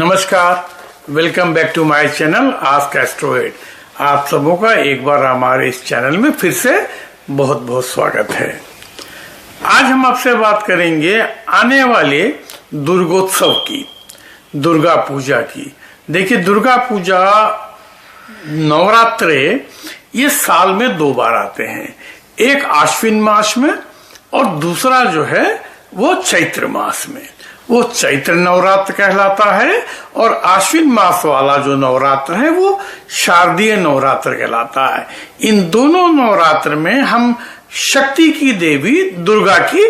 नमस्कार, welcome back to my channel ask asteroid. आप सबों का एक बार हमारे इस चैनल में फिर से बहुत बहुत स्वागत है। आज हम आपसे बात करेंगे आने वाले दुर्गोत्सव की, दुर्गा पूजा की। देखिए, दुर्गा पूजा नवरात्रे ये साल में 2 बार आते हैं, एक आश्विन मास में और दूसरा जो है वो चैत्र मास में। वो चैत्र नवरात्र कहलाता है और आश्विन मास वाला जो नवरात्र है वो शारदीय नवरात्र कहलाता है। इन दोनों नवरात्र में हम शक्ति की देवी दुर्गा की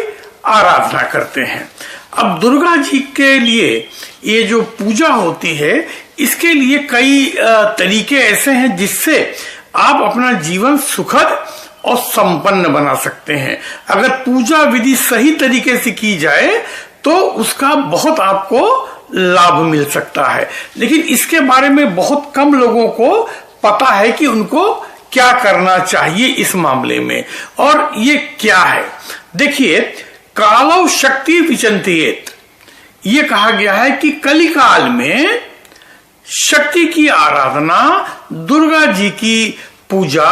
आराधना करते हैं। अब दुर्गा जी के लिए ये जो पूजा होती है, इसके लिए कई तरीके ऐसे हैं जिससे आप अपना जीवन सुखद और संपन्न बना सकते हैं। अगर पूजा विधि सही तरीके से की जाए तो उसका बहुत आपको लाभ मिल सकता है, लेकिन इसके बारे में बहुत कम लोगों को पता है कि उनको क्या करना चाहिए इस मामले में। और ये क्या है, देखिए, कालौ शक्ति विचंतियेत, ये कहा गया है कि कलिकाल में शक्ति की आराधना, दुर्गा जी की पूजा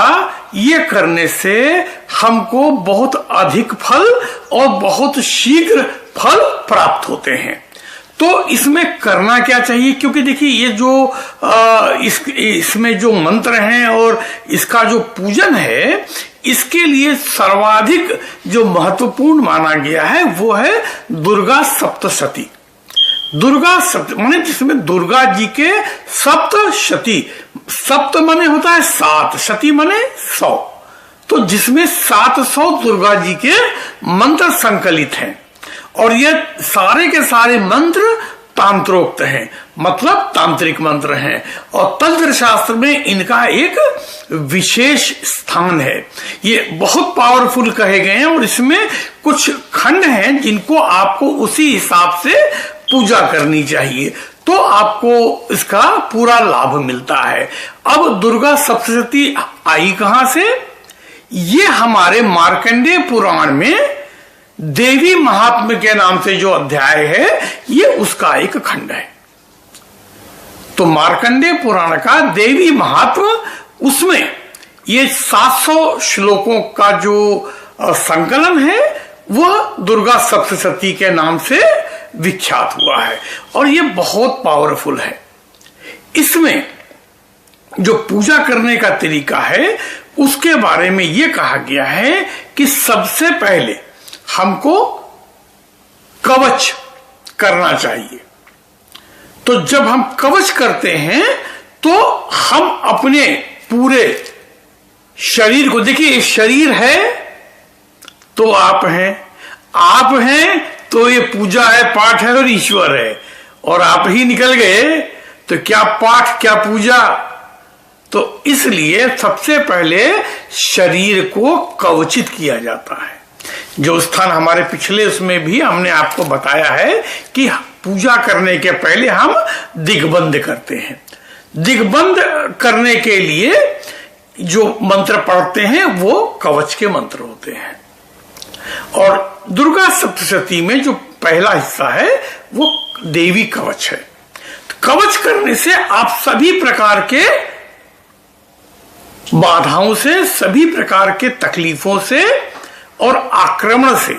ये करने से हमको बहुत अधिक फल और बहुत शीघ्र फल प्राप्त होते हैं। तो इसमें करना क्या चाहिए, क्योंकि देखिए ये जो इसमें जो मंत्र हैं और इसका जो पूजन है, इसके लिए सर्वाधिक जो महत्वपूर्ण माना गया है वो है दुर्गा सप्तशती। दुर्गा सप्त माने जिसमें दुर्गा जी के सप्तशती, सप्त माने होता है 7, शती माने 100, तो जिसमें 700 दुर्गा जी के मंत्र संकलित हैं। और ये सारे के सारे मंत्र तांत्रोक्त हैं, मतलब तांत्रिक मंत्र हैं, और तंत्र शास्त्र में इनका एक विशेष स्थान है। ये बहुत पावरफुल कहे गए हैं और इसमें कुछ खंड हैं जिनको आपको उसी हिसाब से पूजा करनी चाहिए, तो आपको इसका पूरा लाभ मिलता है। अब दुर्गा सप्तशती आई कहां से? ये हमारे मार्कंडेय पुराण में देवी महात्म्य के नाम से जो अध्याय है, ये उसका एक खंड है। तो मार्कंडेय पुराण का देवी महात्म्य, उसमें ये 700 श्लोकों का जो संकलन है वह दुर्गा सप्तशती के नाम से विख्यात हुआ है और ये बहुत पावरफुल है। इसमें जो पूजा करने का तरीका है उसके बारे में ये कहा गया है कि सबसे पहले हमको कवच करना चाहिए। तो जब हम कवच करते हैं तो हम अपने पूरे शरीर को, देखिए ये शरीर है तो आप हैं तो ये पूजा है, पाठ है और ईश्वर है, और आप ही निकल गए तो क्या पाठ क्या पूजा। तो इसलिए सबसे पहले शरीर को कवचित किया जाता है। जो स्थान हमारे पिछले उसमें भी हमने आपको बताया है कि पूजा करने के पहले हम दिग्बंध करते हैं। दिग्बंध करने के लिए जो मंत्र पढ़ते हैं वो कवच के मंत्र होते हैं। और दुर्गा सप्तशती में जो पहला हिस्सा है वो देवी कवच है। तो कवच करने से आप सभी प्रकार के बाधाओं से, सभी प्रकार के तकलीफों से और आक्रमण से,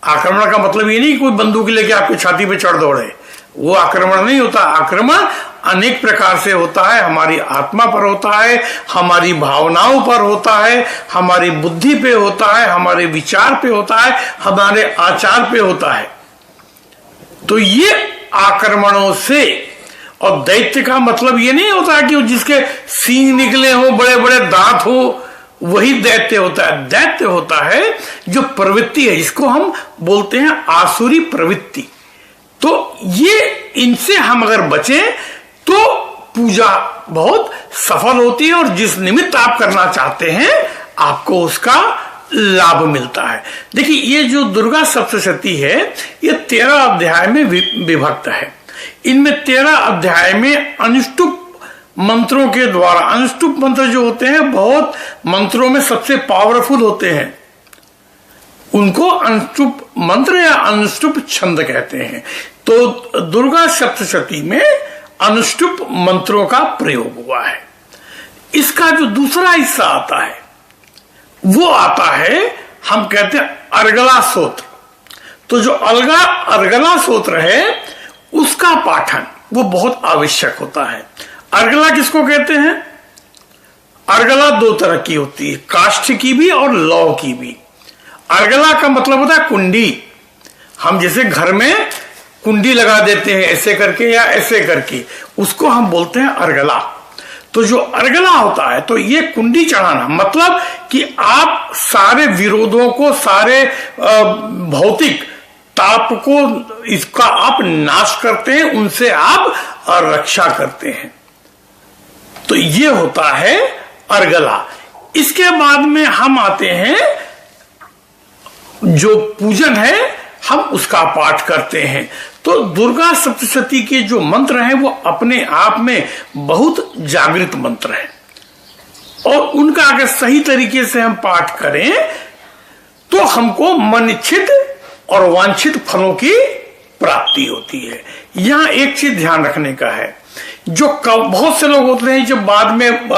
आक्रमण का मतलब ये नहीं कोई बंदूक लेके आपकी छाती पे चढ़ दौड़े, वो आक्रमण नहीं होता। आक्रमण अनेक प्रकार से होता है, हमारी आत्मा पर होता है, हमारी भावनाओं पर होता है, हमारी बुद्धि पे होता है, हमारे विचार पे होता है, हमारे आचार पे होता है। तो ये आक्रमणों से, और दैत्य का मतलब ये नहीं होता कि जिसके सींग निकले हो, बड़े बड़े दांत हो, वही दैत्य होता है। दैत्य होता है जो प्रवृत्ति है, जिसको हम बोलते हैं आसुरी प्रवृत्ति। तो ये इनसे हम अगर बचें तो पूजा बहुत सफल होती है और जिस निमित्त आप करना चाहते हैं आपको उसका लाभ मिलता है। देखिए, ये जो दुर्गा सप्तशती है ये 13 अध्याय में विभक्त है। इनमें 13 अध्याय में अनुष्टुप मंत्रों के द्वारा, अनुष्टुप मंत्र जो होते हैं बहुत मंत्रों में सबसे पावरफुल होते हैं, उनको अनुष्टुप मंत्र या अनुष्टुप छंद कहते हैं। तो तो दुर्गा सप्तशती में अनुष्टुप मंत्रों का प्रयोग हुआ है। इसका जो दूसरा हिस्सा आता है वो आता है, हम कहते हैं अर्गला स्तोत्र। तो जो अर्गला स्तोत्र है उसका पाठन वो बहुत आवश्यक होता है। अर्गला किसको कहते हैं? अर्गला दो तरह की होती है, काष्ठ की भी और लौ की भी। अर्गला का मतलब होता है कुंडी। हम जैसे घर में कुंडी लगा देते हैं ऐसे करके या ऐसे करके, उसको हम बोलते हैं अर्गला। तो जो अर्गला होता है तो ये कुंडी चढ़ाना, मतलब कि आप सारे विरोधों को, सारे भौतिक ताप को, इसका आप नाश करते हैं, उनसे आप रक्षा करते हैं। तो ये होता है अर्गला। इसके बाद में हम आते हैं, जो पूजन है हम उसका पाठ करते हैं। तो दुर्गा सप्तशती के जो मंत्र हैं वो अपने आप में बहुत जागृत मंत्र हैं, और उनका अगर सही तरीके से हम पाठ करें तो हमको मनिच्छित और वांछित फलों की प्राप्ति होती है। यहां एक चीज ध्यान रखने का है, जो बहुत से लोग होते हैं जब बाद में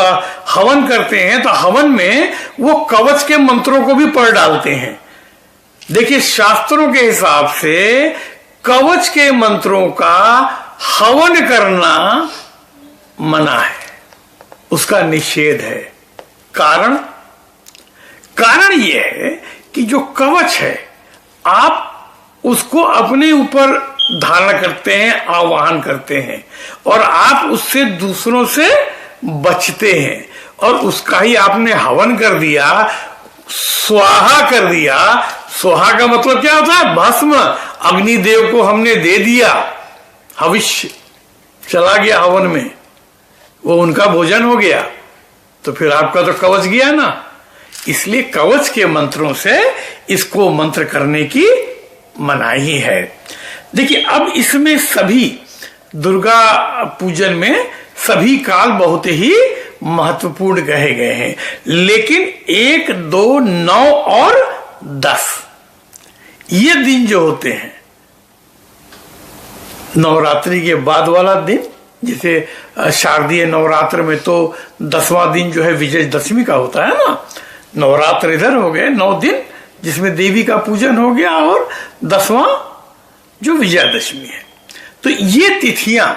हवन करते हैं तो हवन में वो कवच के मंत्रों को भी पढ़ डालते हैं। देखिए, शास्त्रों के हिसाब से कवच के मंत्रों का हवन करना मना है, उसका निषेध है। कारण यह है कि जो कवच है आप उसको अपने ऊपर धारण करते हैं, आवाहन करते हैं, और आप उससे दूसरों से बचते हैं, और उसका ही आपने हवन कर दिया, स्वाहा कर दिया। स्वाहा का मतलब क्या होता है? भस्म। अग्निदेव को हमने दे दिया, हविष्य चला गया हवन में, वो उनका भोजन हो गया, तो फिर आपका तो कवच गया ना। इसलिए कवच के मंत्रों से इसको मंत्र करने की मनाही है। देखिए, अब इसमें सभी दुर्गा पूजन में सभी काल बहुत ही महत्वपूर्ण कहे गए हैं, लेकिन 1, 2, 9 और 10 ये दिन जो होते हैं, नवरात्रि के बाद वाला दिन, जैसे शारदीय नवरात्र में तो 10वां दिन जो है विजयदशमी का होता है ना। नवरात्र इधर हो गए 9 दिन जिसमें देवी का पूजन हो गया, और 10वां जो विजयदशमी है। तो ये तिथियां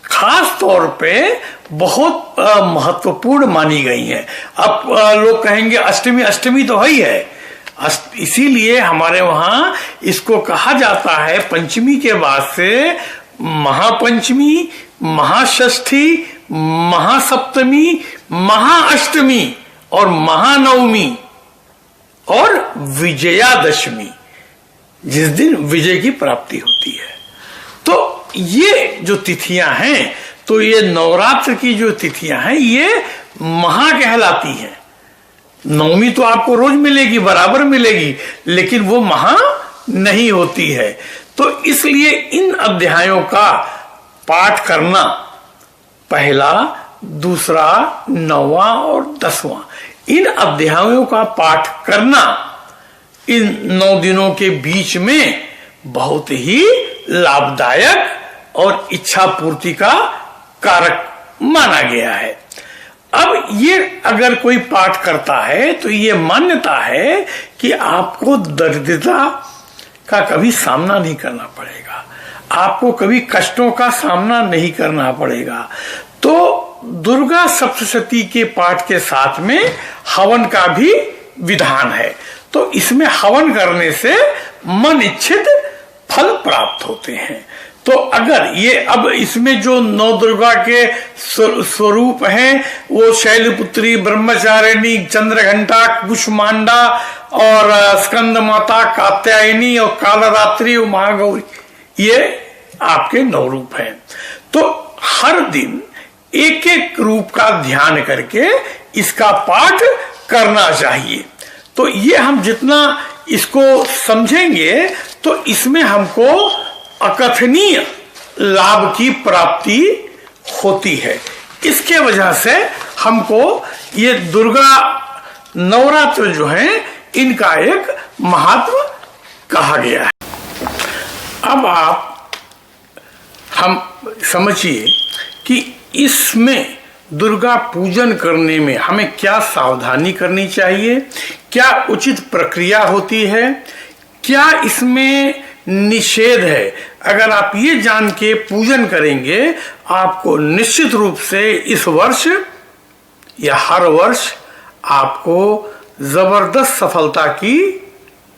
खास तौर पे बहुत महत्वपूर्ण मानी गई हैं। अब लोग कहेंगे अष्टमी तो है ही है, इसीलिए हमारे वहां इसको कहा जाता है पंचमी के बाद से महापंचमी, महाषष्ठी, महासप्तमी, महाअष्टमी और महानवमी और विजयादशमी, जिस दिन विजय की प्राप्ति होती है। तो ये जो तिथियां हैं, तो ये नवरात्र की जो तिथियां हैं ये महा कहलाती हैं। नवमी तो आपको रोज मिलेगी, बराबर मिलेगी, लेकिन वो महा नहीं होती है। तो इसलिए इन अध्यायों का पाठ करना, पहला, दूसरा, 9वां और 10वां, इन अध्यायों का पाठ करना इन 9 दिनों के बीच में बहुत ही लाभदायक और इच्छा पूर्ति का कारक माना गया है। अब ये अगर कोई पाठ करता है तो ये मान्यता है कि आपको दरिद्रता का कभी सामना नहीं करना पड़ेगा, आपको कभी कष्टों का सामना नहीं करना पड़ेगा। तो दुर्गा सप्तशती के पाठ के साथ में हवन का भी विधान है। तो इसमें हवन करने से मन इच्छित फल प्राप्त होते हैं। तो अगर ये अब इसमें जो 9 दुर्गा के स्वरूप हैं वो शैलपुत्री, ब्रह्मचारिणी, चंद्रघंटा, कुष्मांडा और स्कंद माता, कात्यायनी और कालरात्रि और महागौरी, ये आपके 9 रूप हैं। तो हर दिन एक एक रूप का ध्यान करके इसका पाठ करना चाहिए। तो ये हम जितना इसको समझेंगे तो इसमें हमको अकथनीय लाभ की प्राप्ति होती है। इसके वजह से हमको ये दुर्गा नवरात्र जो है इनका एक महत्व कहा गया है। अब आप हम समझिए कि इसमें दुर्गा पूजन करने में हमें क्या सावधानी करनी चाहिए, क्या उचित प्रक्रिया होती है, क्या इसमें निषेध है। अगर आप ये जान के पूजन करेंगे, आपको निश्चित रूप से इस वर्ष या हर वर्ष आपको जबरदस्त सफलता की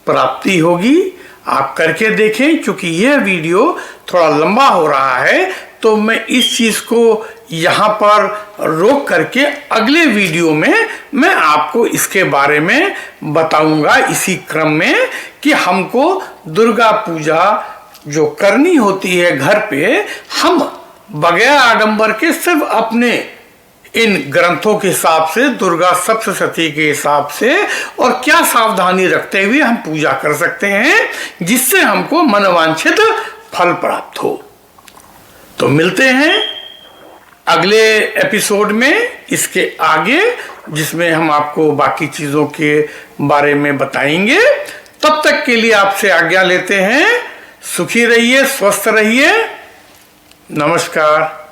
प्राप्ति होगी। आप करके देखें। क्योंकि यह वीडियो थोड़ा लंबा हो रहा है, तो मैं इस चीज को यहाँ पर रोक करके अगले वीडियो में मैं आपको इसके बारे में बताऊंगा, इसी क्रम में, कि हमको दुर्गा पूजा जो करनी होती है घर पे, हम बगैर आडंबर के सिर्फ अपने इन ग्रंथों के हिसाब से, दुर्गा सप्तशती के हिसाब से, और क्या सावधानी रखते हुए हम पूजा कर सकते हैं जिससे हमको मनोवांछित फल प्राप्त हो। तो मिलते हैं अगले एपिसोड में इसके आगे, जिसमें हम आपको बाकी चीजों के बारे में बताएंगे। तब तक के लिए आपसे आज्ञा लेते हैं। सुखी रहिए, स्वस्थ रहिए। नमस्कार।